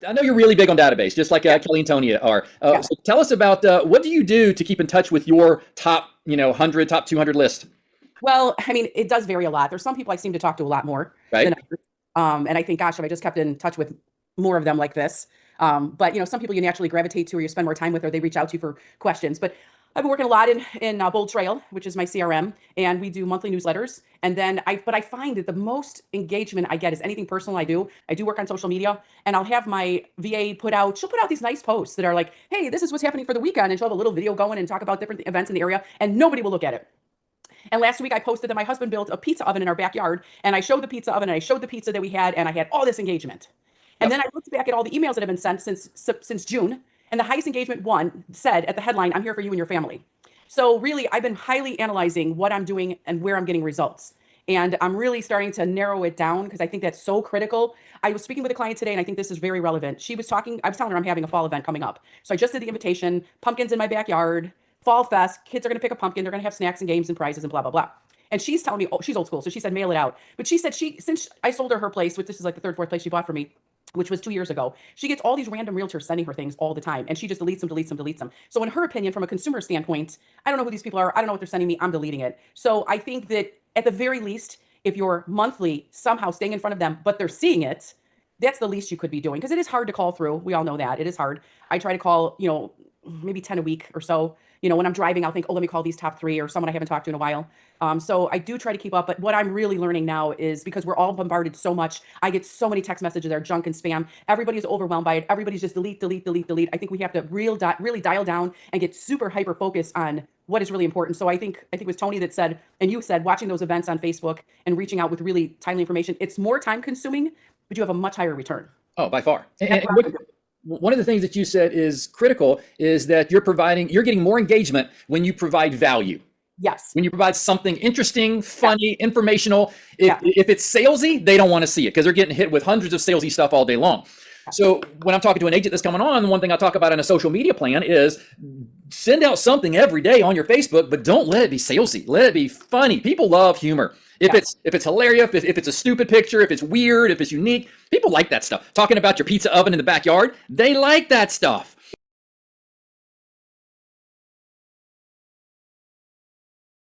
I know you're really big on database, just like Kelly and Tony are. Yeah. So tell us about what do you do to keep in touch with your top, 100, top 200 list? Well, I mean, it does vary a lot. There's some people I seem to talk to a lot more Right. than others. And I think, gosh, if I just kept in touch with more of them like this. But some people you naturally gravitate to or you spend more time with or they reach out to you for questions. But I've been working a lot in Bold Trail, which is my CRM, and we do monthly newsletters. And then I find that the most engagement I get is anything personal I do. I do work on social media, and I'll have my VA she'll put out these nice posts that are like, hey, this is what's happening for the weekend. And she'll have a little video going and talk about different events in the area, and nobody will look at it. And last week I posted that my husband built a pizza oven in our backyard, and I showed the pizza oven and I showed the pizza that we had, and I had all this engagement. And then I looked back at all the emails that have been sent since June, and the highest engagement one said at the headline, "I'm here for you and your family." So really, I've been highly analyzing what I'm doing and where I'm getting results. And I'm really starting to narrow it down because I think that's so critical. I was speaking with a client today, and I think this is very relevant. I was telling her I'm having a fall event coming up. So I just did the invitation, pumpkins in my backyard, fall fest, kids are going to pick a pumpkin, they're going to have snacks and games and prizes and blah, blah, blah. And she's telling me, oh, she's old school. So she said, mail it out. But she said since I sold her place, which this is like the third, fourth place she bought for me, which was 2 years ago, she gets all these random realtors sending her things all the time. And she just deletes them. So in her opinion, from a consumer standpoint, I don't know who these people are. I don't know what they're sending me. I'm deleting it. So I think that at the very least, if you're monthly somehow staying in front of them, but they're seeing it, that's the least you could be doing. Because it is hard to call through. We all know that. It is hard. I try to call, maybe 10 a week or so. When I'm driving, I'll think, oh, let me call these top 3 or someone I haven't talked to in a while. So I do try to keep up. But what I'm really learning now is because we're all bombarded so much, I get so many text messages that are junk and spam. Everybody is overwhelmed by it. Everybody's just delete. I think we have to really dial down and get super hyper focused on what is really important. So I think it was Tony that said, and you said, watching those events on Facebook and reaching out with really timely information, it's more time consuming, but you have a much higher return. Oh, by far. One of the things that you said is critical is that you're getting more engagement when you provide value. Yes. When you provide something interesting, funny, informational. If it's salesy, they don't want to see it because they're getting hit with hundreds of salesy stuff all day long. So when I'm talking to an agent that's coming on, one thing I talk about in a social media plan is send out something every day on your Facebook, but don't let it be salesy. Let it be funny. People love humor. If it's hilarious, if it's a stupid picture, if it's weird, if it's unique, people like that stuff. Talking about your pizza oven in the backyard, they like that stuff.